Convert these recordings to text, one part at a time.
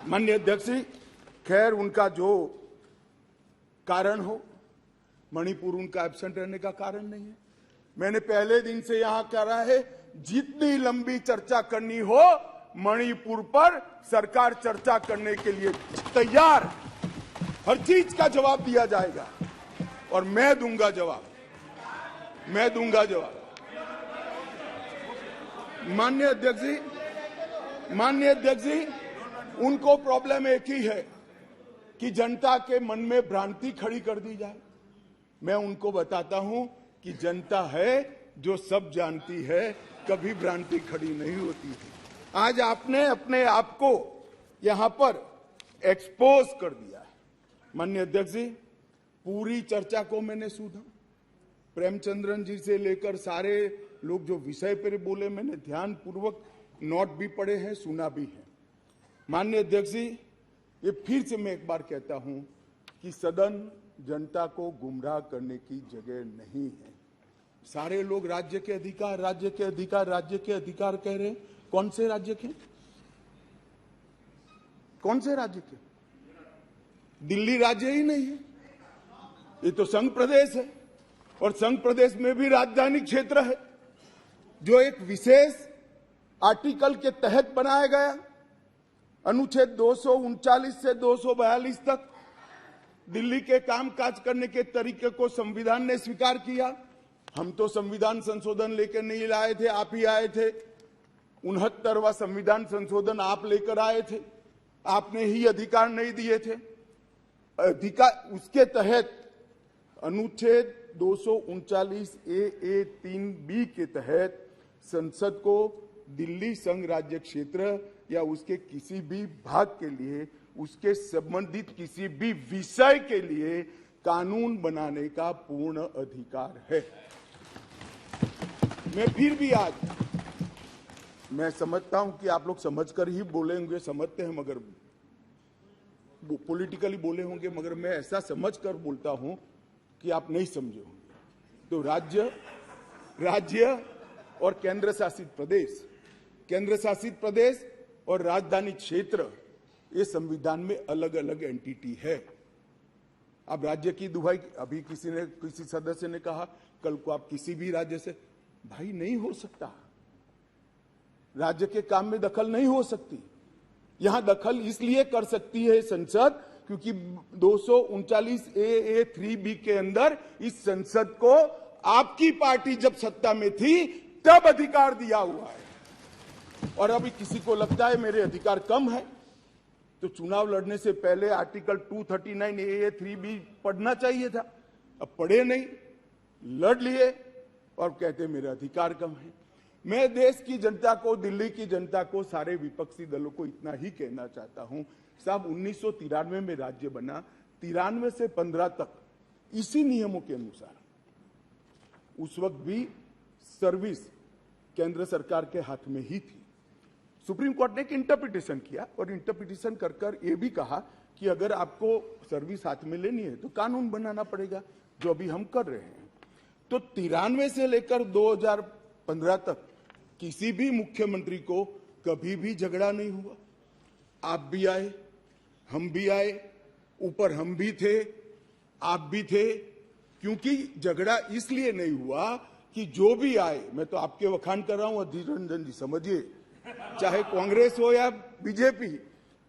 माननीय अध्यक्ष जी, खैर उनका जो कारण हो, मणिपुर उनका एब्सेंट रहने का कारण नहीं है। मैंने पहले दिन से यहां कहा है, जितनी लंबी चर्चा करनी हो मणिपुर पर सरकार चर्चा करने के लिए तैयार, हर चीज का जवाब दिया जाएगा और मैं दूंगा जवाब। माननीय अध्यक्ष जी, उनको प्रॉब्लम एक ही है कि जनता के मन में भ्रांति खड़ी कर दी जाए। मैं उनको बताता हूं कि जनता है जो सब जानती है, कभी भ्रांति खड़ी नहीं होती है। आज आपने अपने आप को यहां पर एक्सपोज कर दिया है। माननीय अध्यक्ष जी, पूरी चर्चा को मैंने सुना। प्रेमचंद्रन जी से लेकर सारे लोग जो विषय पर बोले, मैंने ध्यानपूर्वक नोट भी पढ़े हैं, सुना भी है। माननीय अध्यक्ष जी, ये फिर से मैं एक बार कहता हूं कि सदन जनता को गुमराह करने की जगह नहीं है। सारे लोग राज्य के अधिकार कह रहे हैं। कौन से राज्य के? दिल्ली राज्य ही नहीं है, ये तो संघ प्रदेश है और संघ प्रदेश में भी राजधानी क्षेत्र है जो एक विशेष आर्टिकल के तहत बनाया गया। अनुच्छेद 239 से 242 तक दिल्ली के कामकाज करने के तरीके को संविधान ने स्वीकार किया। हम तो संविधान संशोधन लेकर नहीं लाए थे, आप ही आए थे। 69वां संविधान संशोधन आप लेकर आए थे, आपने ही अधिकार नहीं दिए थे। अधिकार उसके तहत अनुच्छेद 239 ए 3B के तहत संसद को दिल्ली संघ राज्य क्षेत्र या उसके किसी भी भाग के लिए, उसके संबंधित किसी भी विषय के लिए कानून बनाने का पूर्ण अधिकार है। मैं फिर भी आज मैं समझता हूं कि आप लोग समझकर ही बोले होंगे, समझते हैं, मगर पॉलिटिकली बोले होंगे, मगर मैं ऐसा समझकर बोलता हूं कि आप नहीं समझे होंगे। तो राज्य और केंद्र शासित प्रदेश और राजधानी क्षेत्र, ये संविधान में अलग अलग एंटिटी है। अब राज्य की दुहाई, अभी किसी सदस्य ने कहा कल को आप किसी भी राज्य से, भाई नहीं हो सकता। राज्य के काम में दखल नहीं हो सकती। यहां दखल इसलिए कर सकती है संसद क्योंकि 239 ए 3B के अंदर इस संसद को आपकी पार्टी जब सत्ता में थी तब अधिकार दिया हुआ है। और अभी किसी को लगता है मेरे अधिकार कम है, तो चुनाव लड़ने से पहले आर्टिकल 239 ए 3B पढ़ना चाहिए था। अब पढ़े नहीं, लड़ लिए और कहते मेरे अधिकार कम है। मैं देश की जनता को, दिल्ली की जनता को, सारे विपक्षी दलों को इतना ही कहना चाहता हूं, साहब 1993 में राज्य बना, 93 से 15 तक इसी नियमों के अनुसार उस वक्त भी सर्विस केंद्र सरकार के हाथ में ही थी। सुप्रीम कोर्ट ने एक इंटरप्रिटेशन किया और इंटरप्रिटेशन कर ये भी कहा कि अगर आपको सर्विस हाथ में लेनी है तो कानून बनाना पड़ेगा, जो अभी हम कर रहे हैं। तो 93 से लेकर 2015 तक किसी भी मुख्यमंत्री को कभी भी झगड़ा नहीं हुआ। आप भी आए, हम भी आए, ऊपर हम भी थे, आप भी थे, क्योंकि झगड़ा इसलिए नहीं हुआ कि जो भी आए, मैं तो आपके वखान कर रहा हूं अधीर रंजन जी, समझिए, चाहे कांग्रेस हो या बीजेपी,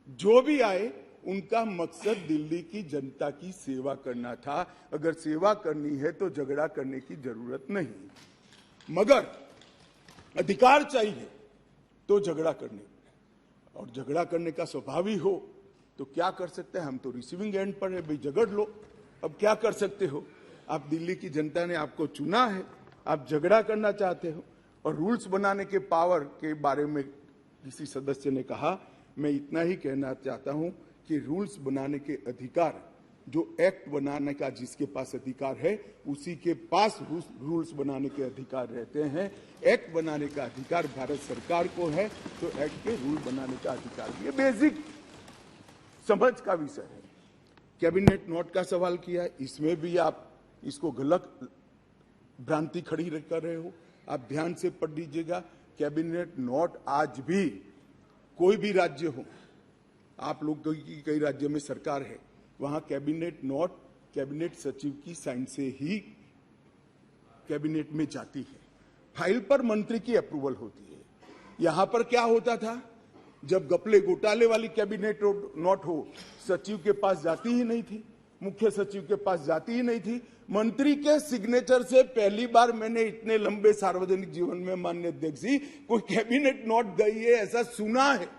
जो भी आए उनका मकसद दिल्ली की जनता की सेवा करना था। अगर सेवा करनी है तो झगड़ा करने की जरूरत नहीं, मगर अधिकार चाहिए तो झगड़ा करने, और झगड़ा करने का स्वभाव ही हो तो क्या कर सकते हैं। हम तो रिसीविंग एंड पर है, भाई झगड़ लो, अब क्या कर सकते हो। आप दिल्ली की जनता ने आपको चुना है, आप झगड़ा करना चाहते हो। और रूल्स बनाने के पावर के बारे में किसी सदस्य ने कहा, मैं इतना ही कहना चाहता हूं कि रूल्स बनाने के अधिकार, जो एक्ट बनाने का जिसके पास अधिकार है उसी के पास रूल्स बनाने के अधिकार रहते हैं। एक्ट बनाने का अधिकार भारत सरकार को है, तो एक्ट के रूल बनाने का अधिकार भी, ये बेसिक समझ का विषय है। कैबिनेट नोट का सवाल किया, इसमें भी आप इसको गलत भ्रांति खड़ी कर रहे हो। आप ध्यान से पढ़ लीजिएगा, कैबिनेट नोट आज भी कोई भी राज्य हो, आप लोग की कई राज्यों में सरकार है, वहां कैबिनेट नोट कैबिनेट सचिव की साइन से ही कैबिनेट में जाती है, फाइल पर मंत्री की अप्रूवल होती है। यहां पर क्या होता था, जब घपले घोटाले वाली कैबिनेट नोट हो, सचिव के पास जाती ही नहीं थी, मुख्य सचिव के पास जाती ही नहीं थी। मंत्री के सिग्नेचर से पहली बार मैंने इतने लंबे सार्वजनिक जीवन में, माननीय अध्यक्ष जी, कोई कैबिनेट नोट गई है ऐसा सुना है।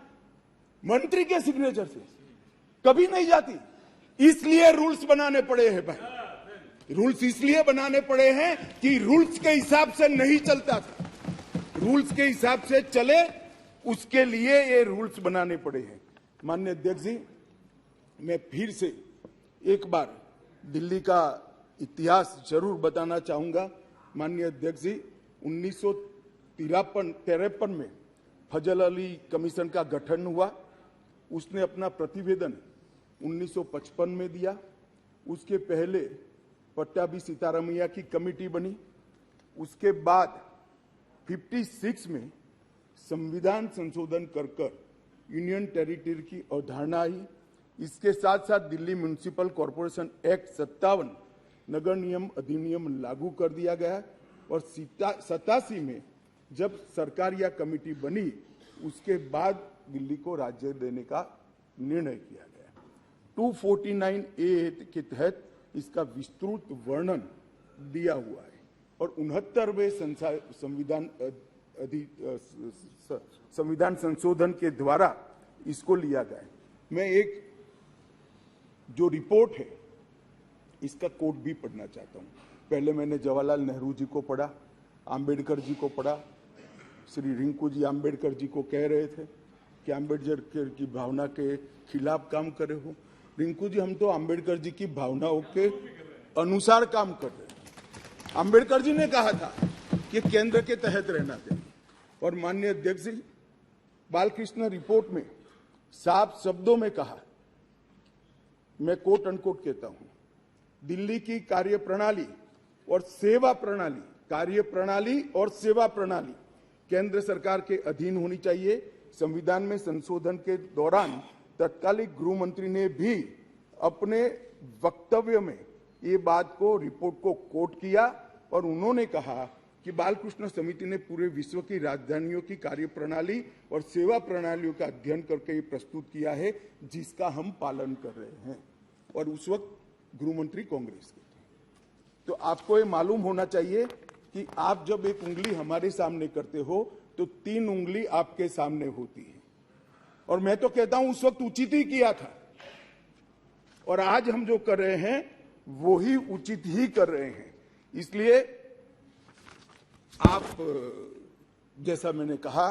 मंत्री के सिग्नेचर से कभी नहीं जाती, इसलिए रूल्स बनाने पड़े हैं भाई। रूल्स इसलिए बनाने पड़े हैं कि रूल्स के हिसाब से नहीं चलता था, रूल्स के हिसाब से चले, उसके लिए ये रूल्स बनाने पड़े हैं। माननीय अध्यक्ष जी, मैं फिर से एक बार दिल्ली का इतिहास जरूर बताना चाहूंगा। माननीय अध्यक्ष जी, 1953 में फजल अली कमीशन का गठन हुआ। उसने अपना प्रतिवेदन 1955 में दिया। उसके पहले पट्टाभी सीतारामैया की कमेटी बनी। उसके बाद 56 में संविधान संशोधन कर यूनियन टेरिटरी की अवधारणा आई। इसके साथ साथ दिल्ली म्युनिसिपल कॉरपोरेशन एक्ट 57 नगर नियम अधिनियम लागू कर दिया गया और 87 में जब सरकार या कमेटी बनी, उसके बाद दिल्ली को राज्य देने का निर्णय किया गया। 249A के तहत इसका विस्तृत वर्णन दिया हुआ है और 69वें संविधान संशोधन के द्वारा इसको लिया गया है। मैं एक जो रिपोर्ट है इसका कोट भी पढ़ना चाहता हूं। पहले मैंने जवाहरलाल नेहरू जी को पढ़ा, आम्बेडकर जी को पढ़ा। श्री रिंकू जी आम्बेडकर जी को कह रहे थे कि आम्बेडकर की भावना के खिलाफ काम करे हो। रिंकू जी, हम तो आम्बेडकर जी की भावनाओं के अनुसार काम कर रहे हैं। आम्बेडकर जी ने कहा था कि केंद्र के तहत रहना चाहिए। और माननीय अध्यक्ष जी, बालकृष्ण रिपोर्ट में साफ शब्दों में कहा, मैं कोट अनकोट कहता हूं, दिल्ली की कार्यप्रणाली और सेवा प्रणाली केंद्र सरकार के अधीन होनी चाहिए। संविधान में संशोधन के दौरान तत्कालीन गृह मंत्री ने भी अपने वक्तव्य में ये बात को, रिपोर्ट को कोट किया और उन्होंने कहा कि बालकृष्ण समिति ने पूरे विश्व की राजधानियों की कार्यप्रणाली और सेवा प्रणालियों का अध्ययन करके ये प्रस्तुत किया है, जिसका हम पालन कर रहे हैं। और उस वक्त गृह मंत्री कांग्रेस के थे। तो आपको ये मालूम होना चाहिए कि आप जब एक उंगली हमारे सामने करते हो तो 3 उंगली आपके सामने होती है। और मैं तो कहता हूं उस वक्त उचित ही किया था और आज हम जो कर रहे हैं वो ही उचित ही कर रहे हैं। इसलिए आप, जैसा मैंने कहा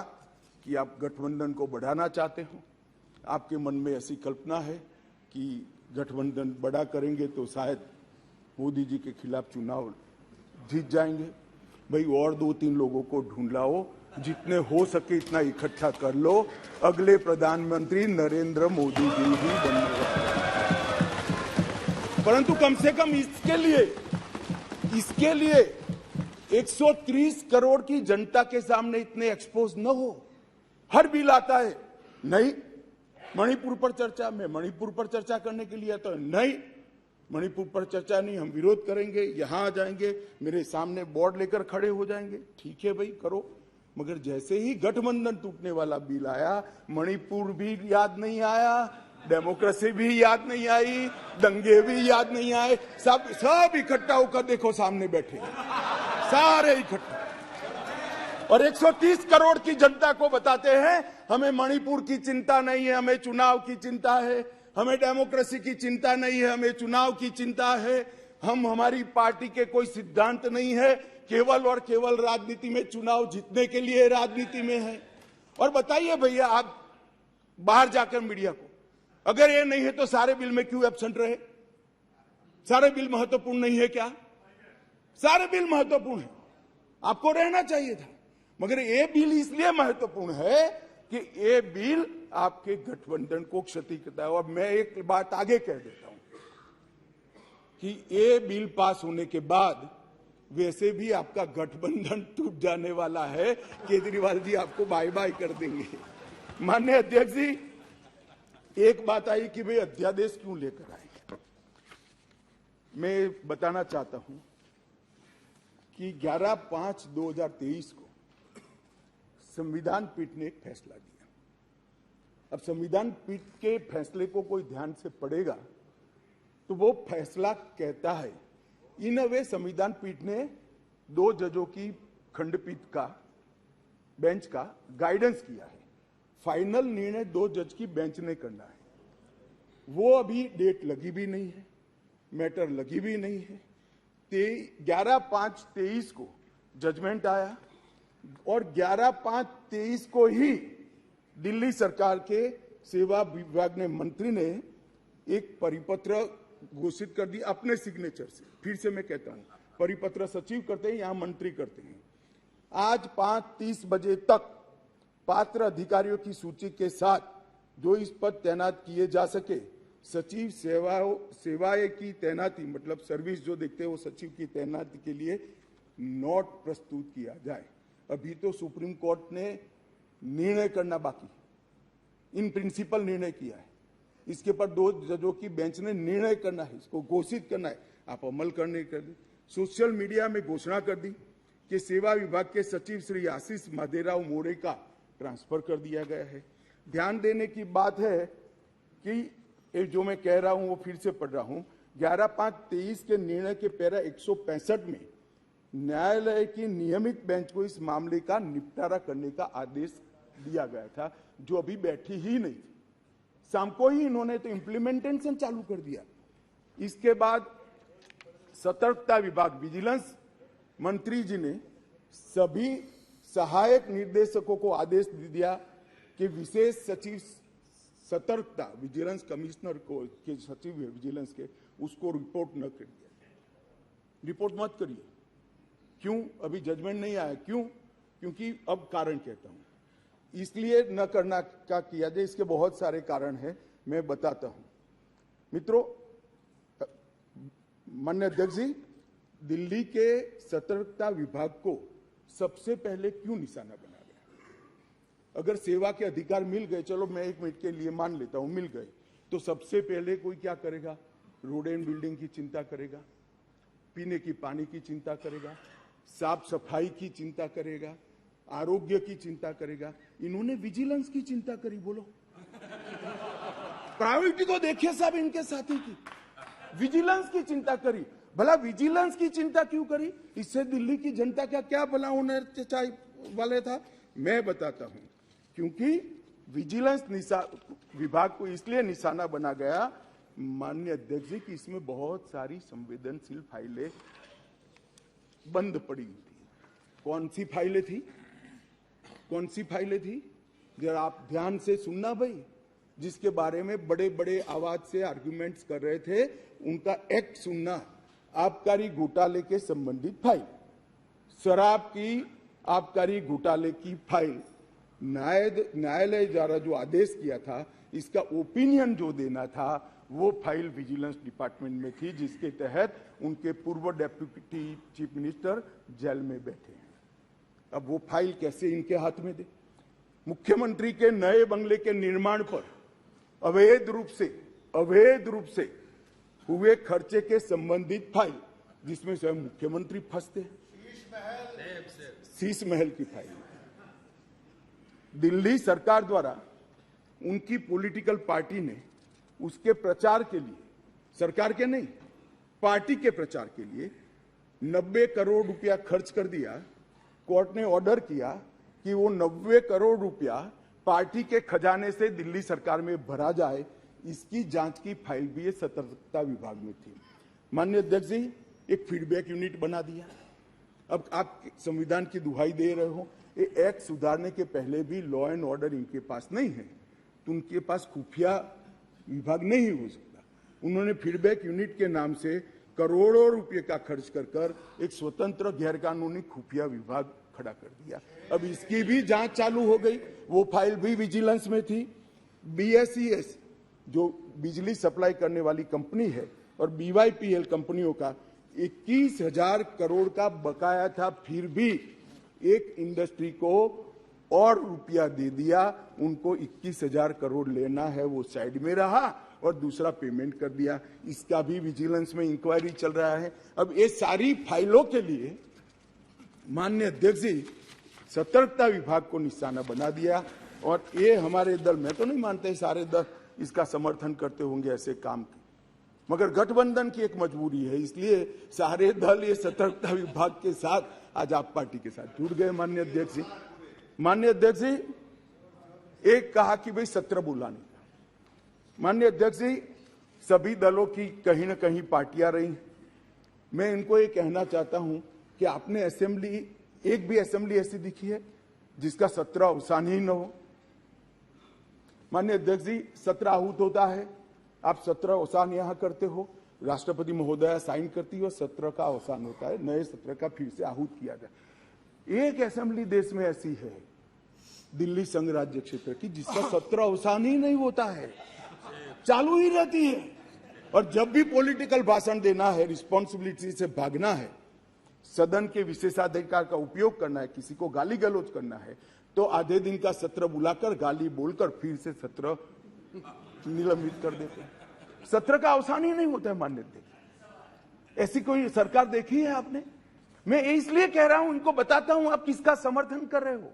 कि आप गठबंधन को बढ़ाना चाहते हो, आपके मन में ऐसी कल्पना है कि गठबंधन बड़ा करेंगे तो शायद मोदी जी के खिलाफ चुनाव जीत जाएंगे। भाई, और 2-3 लोगों को ढूंढ लाओ, जितने हो सके इतना इकट्ठा कर लो, अगले प्रधानमंत्री नरेंद्र मोदी जी ही बनने वाले। परंतु कम से कम इसके लिए 130 करोड़ की जनता के सामने इतने एक्सपोज न हो। हर बिल आता है, नहीं मणिपुर पर चर्चा, मैं मणिपुर पर चर्चा करने के लिए आता हूं, नहीं मणिपुर पर चर्चा नहीं, हम विरोध करेंगे, यहां आ जाएंगे, मेरे सामने बोर्ड लेकर खड़े हो जाएंगे। ठीक है भाई, करो। मगर जैसे ही गठबंधन टूटने वाला बिल आया, मणिपुर भी याद नहीं आया, डेमोक्रेसी भी याद नहीं आई, दंगे भी याद नहीं आए। सब इकट्ठा होकर देखो सामने बैठे, सारे इकट्ठा, और 130 करोड़ की जनता को बताते हैं हमें मणिपुर की चिंता नहीं है, हमें चुनाव की चिंता है, हमें डेमोक्रेसी की चिंता नहीं है, हमें चुनाव की चिंता है। हमारी पार्टी के कोई सिद्धांत नहीं है, केवल और केवल राजनीति में, चुनाव जीतने के लिए राजनीति में है। और बताइए भैया, आप बाहर जाकर मीडिया को, अगर ये नहीं है तो सारे बिल में क्यों एब्सेंट रहे? सारे बिल महत्वपूर्ण नहीं है क्या? सारे बिल महत्वपूर्ण है, आपको रहना चाहिए था। मगर ये बिल इसलिए महत्वपूर्ण है कि ये बिल आपके गठबंधन को क्षति करता है। और मैं एक बात आगे कह देता हूं कि ये बिल पास होने के बाद वैसे भी आपका गठबंधन टूट जाने वाला है। केजरीवाल जी आपको बाय बाय कर देंगे। माननीय अध्यक्ष जी, एक बात आई कि भाई अध्यादेश क्यों लेकर आए। मैं बताना चाहता हूं कि 11/5/2023 को संविधान पीठ ने एक फैसला दिया। अब संविधान पीठ के फैसले को कोई ध्यान से पढ़ेगा तो वो फैसला कहता है, इन अ वे संविधान पीठ ने 2 जजों की खंडपीठ का बेंच का गाइडेंस किया है। फाइनल निर्णय 2 जज की बेंच ने करना है। वो अभी डेट लगी भी नहीं है, मैटर लगी भी नहीं है। 11/5/23 को जजमेंट आया और 11/5/23 को ही दिल्ली सरकार के सेवा विभाग ने मंत्री ने एक परिपत्र घोषित कर दिया अपने सिग्नेचर से। फिर से मैं कहता हूं, परिपत्र सचिव करते हैं, यहां मंत्री करते हैं। आज 5:30 बजे तक पात्र अधिकारियों की सूची के साथ जो इस पर तैनात किए जा सके, सचिव सेवाएं की तैनाती मतलब सर्विस जो देखते हैं वो सचिव की तैनाती के लिए नोट प्रस्तुत किया जाए। अभी तो सुप्रीम कोर्ट ने निर्णय करना बाकी, इन प्रिंसिपल निर्णय किया है। इसके पर 2 जजों की बेंच ने निर्णय करना है, इसको घोषित करना है। आप अमल करने कर दी। सोशल मीडिया में घोषणा कर दी कि सेवा विभाग के सचिव श्री आशीष माधेराव मोरे का ट्रांसफर कर दिया गया है। ध्यान देने की बात है कि जो मैं कह रहा हूं वो फिर से पढ़ रहा हूं। 11/5/23 के निर्णय के पैरा 165 में न्यायालय की नियमित बेंच को इस मामले का निपटारा करने का आदेश दिया गया था, जो अभी बैठी ही नहीं थी। शाम को ही इन्होंने तो इम्प्लीमेंटेशन चालू कर दिया। इसके बाद सतर्कता विभाग विजिलेंस मंत्री जी ने सभी सहायक निर्देशकों को आदेश दे दिया कि विशेष सचिव सतर्कता विजिलेंस कमिश्नर को के सचिव है विजिलेंस के, उसको रिपोर्ट न कर दिया। रिपोर्ट मत करिए। क्यों? अभी जजमेंट नहीं आया। क्यों? क्योंकि अब कारण कहता हूं, इसलिए न करना का किया जाए। इसके बहुत सारे कारण हैं, मैं बताता हूं। मित्रों, माननीय अध्यक्ष जी, दिल्ली के सतर्कता विभाग को सबसे पहले क्यों निशाना बना गया? अगर सेवा के अधिकार मिल गए, चलो मैं 1 मिनट के लिए मान लेता हूं मिल गए, तो सबसे पहले कोई क्या करेगा? रोड एंड बिल्डिंग की चिंता करेगा, पीने की पानी की चिंता करेगा, साफ सफाई की चिंता करेगा, आरोग्य की चिंता करेगा। इन्होंने विजिलेंस की चिंता करी। बोलो, प्रायोरिटी तो देखिए साहब इनके साथी की, विजिलेंस की चिंता करी। भला विजिलेंस की चिंता क्यों करी? इससे दिल्ली की जनता का क्या भला होने वाले था? मैं बताता हूं। क्योंकि विजिलेंस विभाग को इसलिए निशाना बना गया, माननीय अध्यक्ष जी, कि इसमें बहुत सारी संवेदनशील फाइलें बंद पड़ी हुई थी। कौन सी फाइलें थी? कौन सी फाइलें थी? जरा आप ध्यान से सुनना भाई। जिसके बारे में बड़े बड़े आवाज से आर्गुमेंट्स कर रहे थे, उनका एक्ट सुनना। आबकारी घोटाले के संबंधित फाइल, शराब की आबकारी घोटाले की फाइल, न्यायालय द्वारा जो आदेश किया था, इसका ओपिनियन जो देना था, वो फाइल विजिलेंस डिपार्टमेंट में थी, जिसके तहत उनके पूर्व डेप्यूटी चीफ मिनिस्टर जेल में बैठे हैं। अब वो फाइल कैसे इनके हाथ में दे? मुख्यमंत्री के नए बंगले के निर्माण पर अवैध रूप से हुए खर्चे के संबंधित फाइल, जिसमें स्वयं मुख्यमंत्री फंसते हैं। शीश महल की फाइल दिल्ली सरकार द्वारा उनकी पॉलिटिकल पार्टी ने उसके प्रचार के लिए, सरकार के नहीं, पार्टी के प्रचार के लिए 90 करोड़ रुपया खर्च कर दिया। कोर्ट ने ऑर्डर किया कि वो 90 करोड़ रुपया पार्टी के खजाने से दिल्ली सरकार में भरा जाए। इसकी जांच की फाइल भी ये सतर्कता विभाग में थी। माननीय अध्यक्ष जी, एक फीडबैक यूनिट बना दिया। अब आप संविधान की दुहाई दे रहे हो, ये एक्ट सुधारने के पहले भी लॉ एंड ऑर्डर इनके पास नहीं है, तो उनके पास खुफिया विभाग नहीं हो सकता। उन्होंने फीडबैक यूनिट के नाम से करोड़ों रुपए का खर्च कर एक स्वतंत्र गैरकानूनी खुफिया विभाग खड़ा कर दिया। अब इसकी भी जांच चालू हो गई। वो फाइल भी विजिलेंस में थी। BSES जो बिजली सप्लाई करने वाली कंपनी है और BYPL कंपनियों का 21,000 करोड़ का बकाया था, फिर भी एक इंडस्ट्री को और रुपया दे दिया, उनको 21,000 करोड़ लेना है, वो साइड में रहा और दूसरा पेमेंट कर दिया। इसका भी विजिलेंस में इंक्वायरी चल रहा है। अब ये सारी फाइलों के लिए माननीय अध्यक्ष जी सतर्कता विभाग को निशाना बना दिया और ये हमारे दल, मैं तो नहीं मानता सारे दल इसका समर्थन करते होंगे ऐसे काम की, मगर गठबंधन की एक मजबूरी है, इसलिए सारे दल ये सतर्कता विभाग के साथ आज आप पार्टी के साथ जुड़ गए। माननीय अध्यक्ष जी, माननीय अध्यक्ष जी, एक कहा कि भाई सत्र बुलाने का, माननीय अध्यक्ष जी सभी दलों की कहीं ना कहीं पार्टियां रही। मैं इनको ये कहना चाहता हूं कि आपने असेंबली, एक भी असेंबली ऐसी दिखी है जिसका सत्र अवसान ही न हो। माननीय अध्यक्ष जी, सत्र आहूत होता है, आप सत्र अवसान यहां करते हो, राष्ट्रपति महोदया साइन करती हो, सत्र का अवसान होता है, नए सत्र का फिर से आहूत किया जाए। एक असेंबली देश में ऐसी है दिल्ली संघ राज्य क्षेत्र की जिसका सत्र अवसान ही नहीं होता है, चालू ही रहती है। और जब भी पॉलिटिकल भाषण देना है, रिस्पॉन्सिबिलिटी से भागना है, सदन के विशेषाधिकार का उपयोग करना है, किसी को गाली गलौज करना है, तो आधे दिन का सत्र बुलाकर गाली बोलकर फिर से सत्र निलंबित कर देते हैं। सत्र का अवसान ही नहीं होता है। मान्य अध्यक्ष, ऐसी कोई सरकार देखी है आपने? मैं इसलिए कह रहा हूं, इनको बताता हूं आप किसका समर्थन कर रहे हो,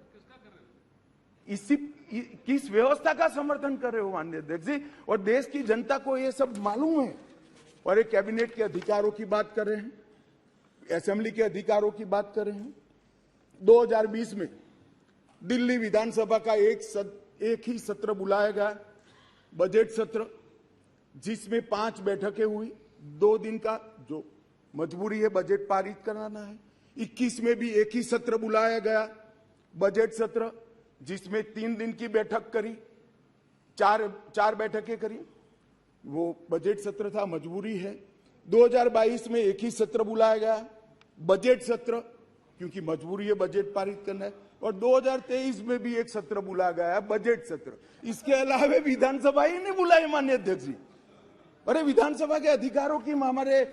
इसी किस व्यवस्था का समर्थन कर रहे हो माननीय अध्यक्ष जी। और देश की जनता को ये सब मालूम है। और एक कैबिनेट के अधिकारों की बात कर रहे हैं, असेंबली के अधिकारों की बात कर रहे हैं। 2020 में दिल्ली विधानसभा का एक ही सत्र बुलाया गया, बजट सत्र, जिसमें 5 बैठकें हुई, 2 दिन का, जो मजबूरी है बजट पारित कराना है। 21 में भी एक ही सत्र बुलाया गया, बजट सत्र, जिसमें 3 दिन की बैठक करी, चार बैठकें करी, वो बजट सत्र था, मजबूरी है। 2022 में एक ही सत्र बुलाया गया, बजट सत्र, क्योंकि मजबूरी है बजट पारित करना है। और 2023 में भी एक सत्र बुलाया गया, बजट सत्र। इसके अलावा विधानसभा ही नहीं बुलाई माननीय अध्यक्ष जी। अरे विधानसभा के अधिकारों की हमारे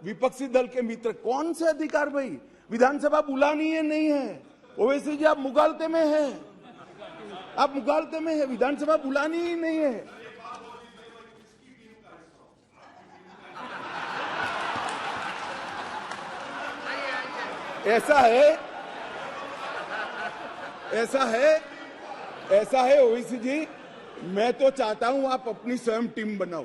विपक्षी दल के मित्र, कौन से अधिकार भाई? विधानसभा बुलानी है नहीं है, ओवैसी जी आप मुगालते में हैं, आप मुगालते में है, विधानसभा बुलानी ही नहीं है। ऐसा है ओवैसी जी, मैं तो चाहता हूं आप अपनी स्वयं टीम बनाओ।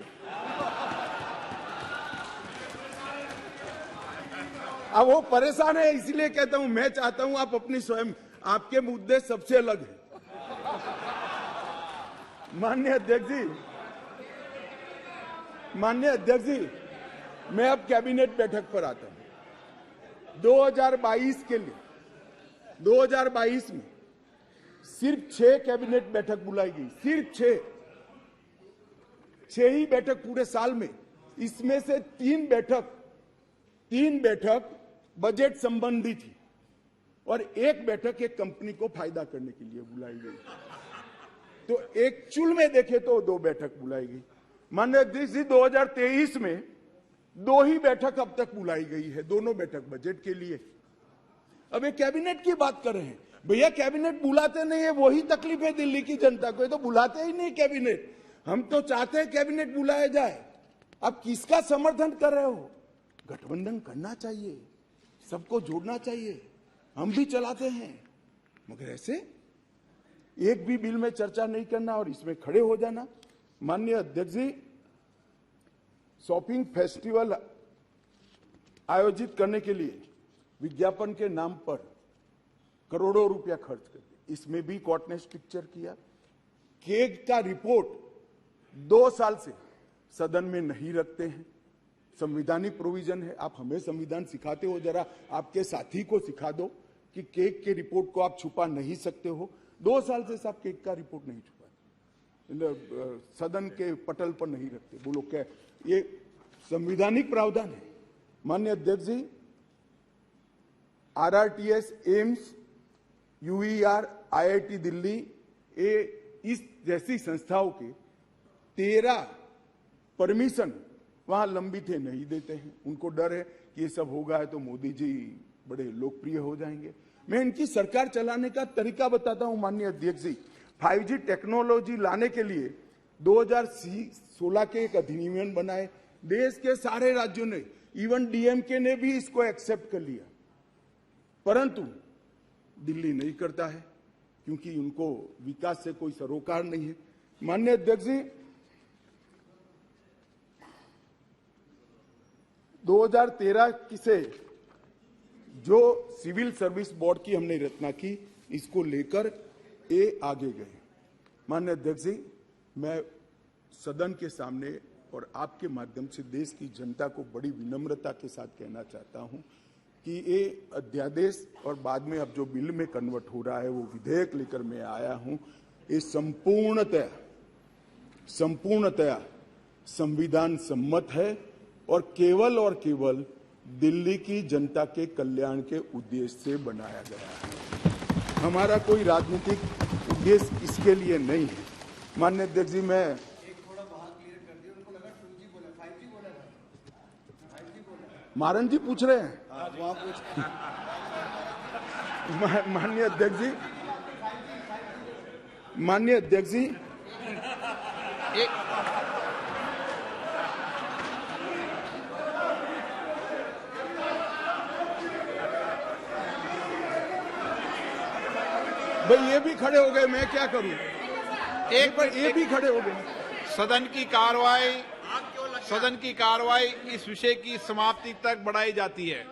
अब वो परेशान है, इसलिए कहता हूं, मैं चाहता हूं आप अपनी स्वयं, आपके मुद्दे सबसे अलग है। माननीय अध्यक्ष जी, मैं अब कैबिनेट बैठक पर आता हूं। 2022 के लिए 2022 में सिर्फ 6 कैबिनेट बैठक बुलाई गई, सिर्फ 6 ही बैठक पूरे साल में। इसमें से 3 बैठक बजट संबंधी थी और 1 बैठक एक कंपनी को फायदा करने के लिए बुलाई गई। तो एक्चुअल में देखे तो 2 बैठक बुलाई गई। माननीय अध्यक्ष जी, 2023 में 2 ही बैठक अब तक बुलाई गई है, दोनों बैठक बजट के लिए। अब ये कैबिनेट की बात कर रहे हैं, भैया कैबिनेट बुलाते नहीं है, वही तकलीफ है दिल्ली की जनता को, ये तो बुलाते ही नहीं कैबिनेट। हम तो चाहते हैं कैबिनेट बुलाया जाए। अब किसका समर्थन कर रहे हो? गठबंधन करना चाहिए, सबको जोड़ना चाहिए, हम भी चलाते हैं, मगर ऐसे एक भी बिल में चर्चा नहीं करना और इसमें खड़े हो जाना। माननीय अध्यक्ष जी, शॉपिंग फेस्टिवल आयोजित करने के लिए विज्ञापन के नाम पर करोड़ों रुपया खर्च कर दिया, इसमें भी कोर्ट ने स्ट्रिक्चर किया। केग का रिपोर्ट 2 साल से सदन में नहीं रखते हैं, संवैधानिक प्रोविजन है। आप हमें संविधान सिखाते हो, जरा आपके साथी को सिखा दो कि केग के रिपोर्ट को आप छुपा नहीं सकते हो। 2 साल से साहब केग का रिपोर्ट नहीं छुपा, सदन के पटल पर नहीं रखते। बोलो क्या ये संवैधानिक प्रावधान है? माननीय अध्यक्ष जी, RRTS, AIIMS, UER, IIT Delhi, इस जैसी संस्थाओं के 13 परमिशन वहां लंबित है, नहीं देते हैं। उनको डर है कि ये सब होगा तो मोदी जी बड़े लोकप्रिय हो जाएंगे। मैं इनकी सरकार चलाने का तरीका बताता हूं माननीय अध्यक्ष जी। 5G टेक्नोलॉजी लाने के लिए 2016 के एक अधिनियम बनाए, देश के सारे राज्यों ने, इवन डीएमके ने भी इसको एक्सेप्ट कर लिया, परंतु दिल्ली नहीं करता है क्योंकि उनको विकास से कोई सरोकार नहीं है। माननीय अध्यक्ष जी, 2013 से जो सिविल सर्विस बोर्ड की हमने रचना की, इसको लेकर ये आगे गए। माननीय अध्यक्ष जी, मैं सदन के सामने और आपके माध्यम से देश की जनता को बड़ी विनम्रता के साथ कहना चाहता हूं कि ये अध्यादेश और बाद में अब जो बिल में कन्वर्ट हो रहा है वो विधेयक लेकर मैं आया हूं, ये संपूर्णतया संविधान सम्मत है और केवल दिल्ली की जनता के कल्याण के उद्देश्य से बनाया गया है। हमारा कोई राजनीतिक उद्देश्य इसके लिए नहीं है। माननीय अध्यक्ष जी, मैं मारन जी पूछ रहे हैं। माननीय अध्यक्ष जी, भाई ये भी खड़े हो गए, मैं क्या करूं? एक बार ये भी खड़े हो गए। सदन की कार्रवाई इस विषय की समाप्ति तक बढ़ाई जाती है।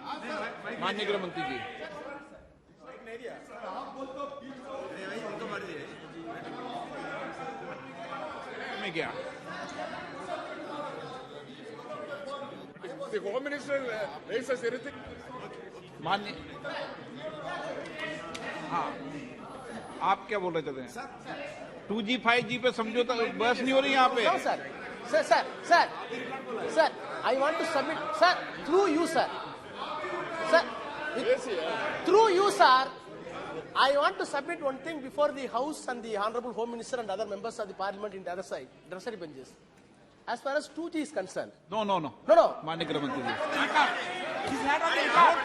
माननीय गृह मंत्री जी, में क्या माननीय, हाँ आप क्या बोल रहे थे? 2G 5G पे समझौता बहस नहीं हो रही यहाँ पे। Sir, I want to submit, sir, through you, sir. Through you, sir, I want to submit one thing before the House and the Honorable Home Minister and other members of the Parliament in the other side, adversary benches. As far as 2G is concerned. No. माननीय गृह मंत्री जी,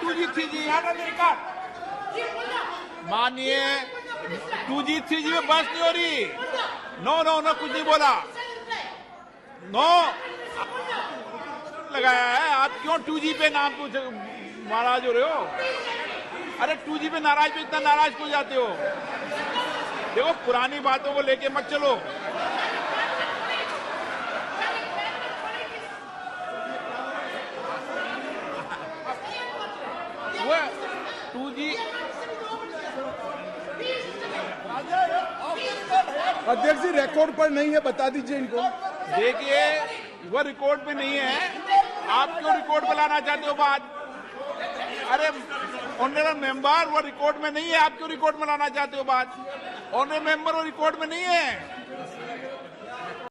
2G 3G माननीय 2G 3G में बहस नहीं हो रही। No कुछ नहीं बोला। नो लगाया है। आप क्यों 2G पे नाम पूछ नाराज हो रहे हो? अरे 2G पे नाराज पे इतना नाराज क्यों जाते हो? देखो, पुरानी बातों को लेके मत चलो। वो 2G अध्यक्ष जी रिकॉर्ड पर नहीं है, बता दीजिए इनको। देखिए, वो रिकॉर्ड पे नहीं है, आप क्यों रिकॉर्ड पे लाना चाहते हो बात? अरे ऑनरेबल मेंबर, वो रिकॉर्ड में नहीं है, आप क्यों रिकॉर्ड में लाना चाहते हो बात? ऑनरेबल मेंबर, वो रिकॉर्ड में नहीं है।